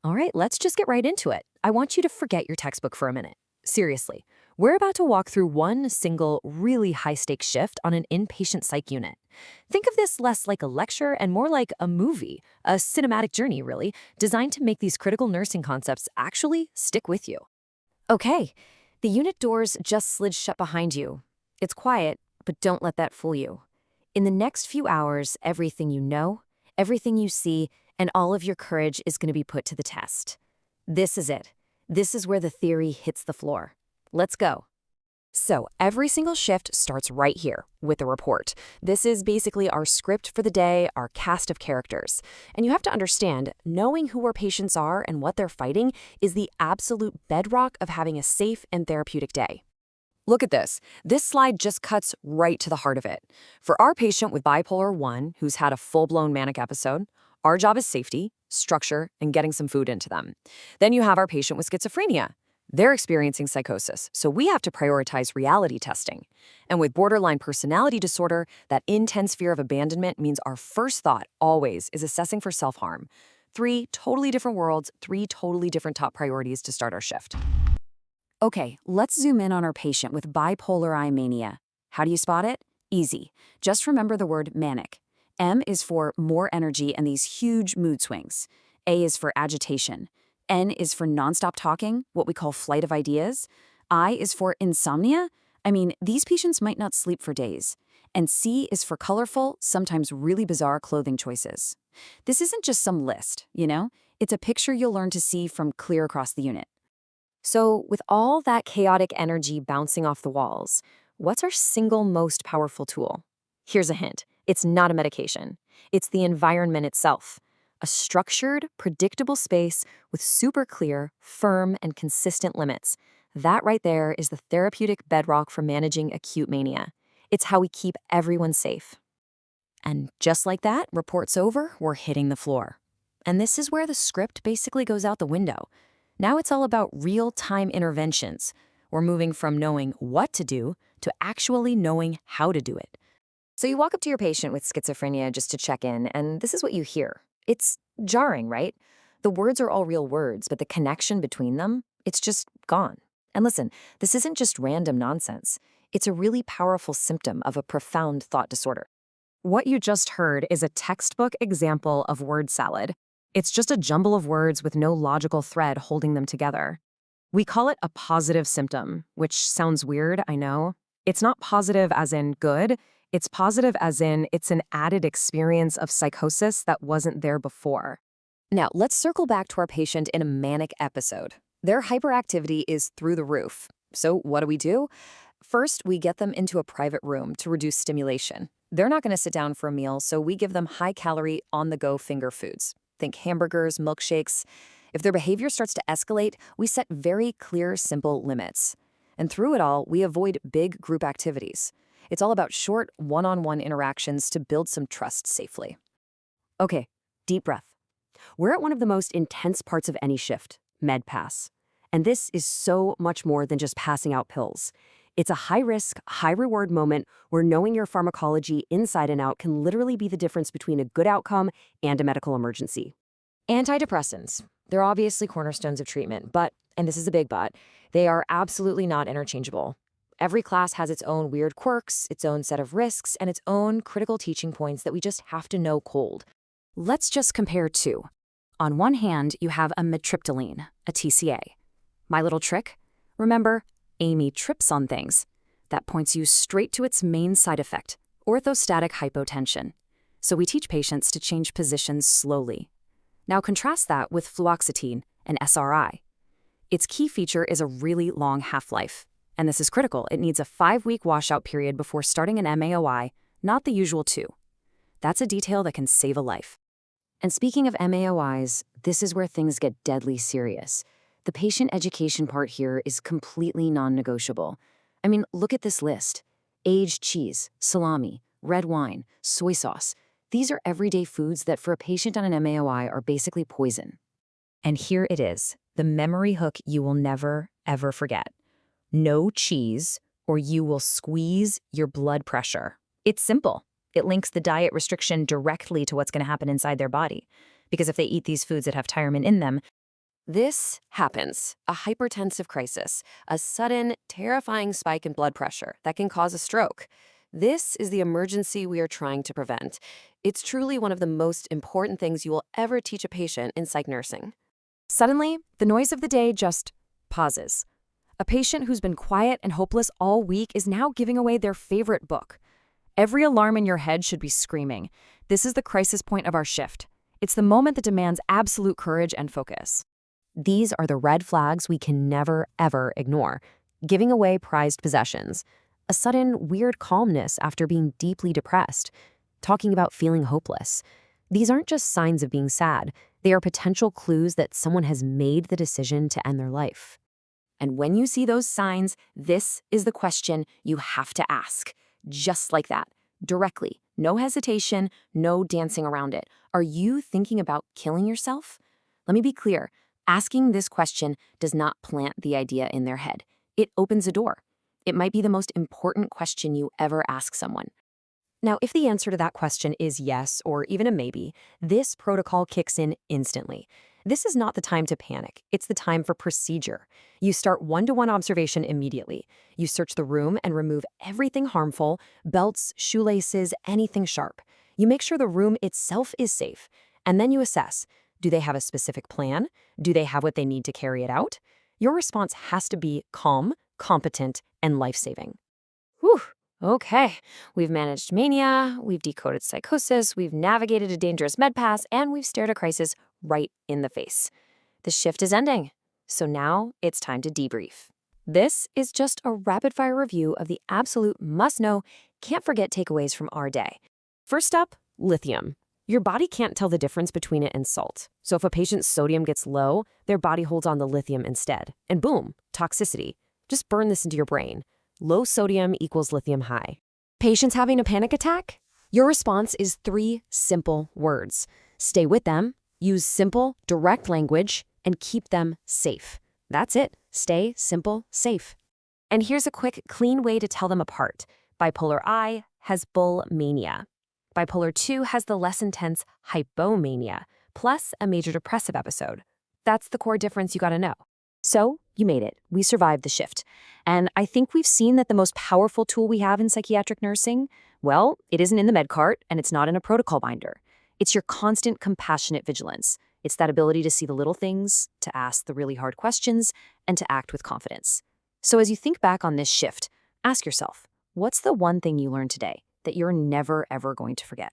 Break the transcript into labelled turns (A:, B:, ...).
A: All right, let's just get right into it. I want you to forget your textbook for a minute. Seriously, we're about to walk through one single, really high-stakes shift on an inpatient psych unit. Think of this less like a lecture and more like a movie, a cinematic journey, really, designed to make these critical nursing concepts actually stick with you. Okay, the unit doors just slid shut behind you. It's quiet, but don't let that fool you. In the next few hours, everything you know, everything you see, and all of your courage is going to be put to the test. This is it. This is where the theory hits the floor. Let's go. So every single shift starts right here with a report. This is basically our script for the day, our cast of characters. And you have to understand, knowing who our patients are and what they're fighting is the absolute bedrock of having a safe and therapeutic day. Look at this. This slide just cuts right to the heart of it. For our patient with bipolar 1 who's had a full-blown manic episode, our job is safety, structure, and getting some food into them. Then you have our patient with schizophrenia. They're experiencing psychosis, so we have to prioritize reality testing. And with borderline personality disorder, that intense fear of abandonment means our first thought always is assessing for self-harm. 3 totally different worlds, 3 totally different top priorities to start our shift. Okay, let's zoom in on our patient with bipolar I mania. How do you spot it? Easy. Just remember the word manic. M is for more energy and these huge mood swings. A is for agitation. N is for nonstop talking, what we call flight of ideas. I is for insomnia. I mean, these patients might not sleep for days. And C is for colorful, sometimes really bizarre clothing choices. This isn't just some list, you know? It's a picture you'll learn to see from clear across the unit. So, with all that chaotic energy bouncing off the walls, what's our single most powerful tool? Here's a hint. It's not a medication. It's the environment itself. A structured, predictable space with super clear, firm, and consistent limits. That right there is the therapeutic bedrock for managing acute mania. It's how we keep everyone safe. And just like that, report's over, we're hitting the floor. And this is where the script basically goes out the window. Now it's all about real-time interventions. We're moving from knowing what to do to actually knowing how to do it. So you walk up to your patient with schizophrenia just to check in, and this is what you hear. It's jarring, right? The words are all real words, but the connection between them, it's just gone. And listen, this isn't just random nonsense. It's a really powerful symptom of a profound thought disorder. What you just heard is a textbook example of word salad. It's just a jumble of words with no logical thread holding them together. We call it a positive symptom, which sounds weird, I know. It's not positive as in good. It's positive as in it's an added experience of psychosis that wasn't there before. Now, let's circle back to our patient in a manic episode. Their hyperactivity is through the roof. So what do? First, we get them into a private room to reduce stimulation. They're not going to sit down for a meal, so we give them high-calorie, on-the-go finger foods. Think hamburgers, milkshakes. If their behavior starts to escalate, we set very clear, simple limits. And through it all, we avoid big group activities. It's all about short, one-on-one interactions to build some trust safely. Okay, deep breath. We're at one of the most intense parts of any shift, med pass. And this is so much more than just passing out pills. It's a high-risk, high-reward moment where knowing your pharmacology inside and out can literally be the difference between a good outcome and a medical emergency. Antidepressants. They're obviously cornerstones of treatment, but, and this is a big but, they are absolutely not interchangeable. Every class has its own weird quirks, its own set of risks, and its own critical teaching points that we just have to know cold. Let's just compare two. On one hand, you have amitriptyline, a TCA. My little trick? Remember, Amy trips on things. That points you straight to its main side effect, orthostatic hypotension. So we teach patients to change positions slowly. Now contrast that with fluoxetine, an SRI. Its key feature is a really long half-life. And this is critical. It needs a 5-week washout period before starting an MAOI, not the usual 2. That's a detail that can save a life. And speaking of MAOIs, this is where things get deadly serious. The patient education part here is completely non-negotiable. I mean, look at this list. Aged cheese, salami, red wine, soy sauce. These are everyday foods that for a patient on an MAOI are basically poison. And here it is, the memory hook you will never, ever forget. No cheese, or you will squeeze your blood pressure. It's simple. It links the diet restriction directly to what's going to happen inside their body. Because if they eat these foods that have tyramine in them, This happens, a hypertensive crisis, a sudden, terrifying spike in blood pressure that can cause a stroke. This is the emergency we are trying to prevent. It's truly one of the most important things you will ever teach a patient in psych nursing.
B: Suddenly, the noise of the day just pauses. A patient who's been quiet and hopeless all week is now giving away their favorite book. Every alarm in your head should be screaming. This is the crisis point of our shift. It's the moment that demands absolute courage and focus.
A: These are the red flags we can never, ever ignore. Giving away prized possessions, a sudden, weird calmness after being deeply depressed, talking about feeling hopeless. These aren't just signs of being sad. They are potential clues that someone has made the decision to end their life. And when you see those signs, this is the question you have to ask. Just like that, directly. No hesitation, no dancing around it. Are you thinking about killing yourself? Let me be clear. Asking this question does not plant the idea in their head. It opens a door. It might be the most important question you ever ask someone. Now, if the answer to that question is yes, or even a maybe, this protocol kicks in instantly. This is not the time to panic. It's the time for procedure. You start one-to-one observation immediately. You search the room and remove everything harmful, belts, shoelaces, anything sharp. You make sure the room itself is safe. And then you assess. Do they have a specific plan? Do they have what they need to carry it out? Your response has to be calm, competent, and life-saving. Whew. Okay, we've managed mania, we've decoded psychosis, we've navigated a dangerous med pass, and we've stared a crisis right in the face. The shift is ending, so now it's time to debrief. This is just a rapid-fire review of the absolute must-know, can't-forget takeaways from our day. First up, lithium. Your body can't tell the difference between it and salt. So if a patient's sodium gets low, their body holds on the lithium instead. And boom, toxicity. Just burn this into your brain. Low sodium equals lithium high. Patients having a panic attack? Your response is 3 simple words. Stay with them, use simple, direct language, and keep them safe. That's it. Stay simple, safe. And here's a quick, clean way to tell them apart. Bipolar I has bull mania. Bipolar II has the less intense hypomania, plus a major depressive episode. That's the core difference you gotta know. So, you made it. We survived the shift. And I think we've seen that the most powerful tool we have in psychiatric nursing, well, it isn't in the med cart and it's not in a protocol binder. It's your constant compassionate vigilance. It's that ability to see the little things, to ask the really hard questions, and to act with confidence. So as you think back on this shift, ask yourself, what's the one thing you learned today that you're never, ever going to forget?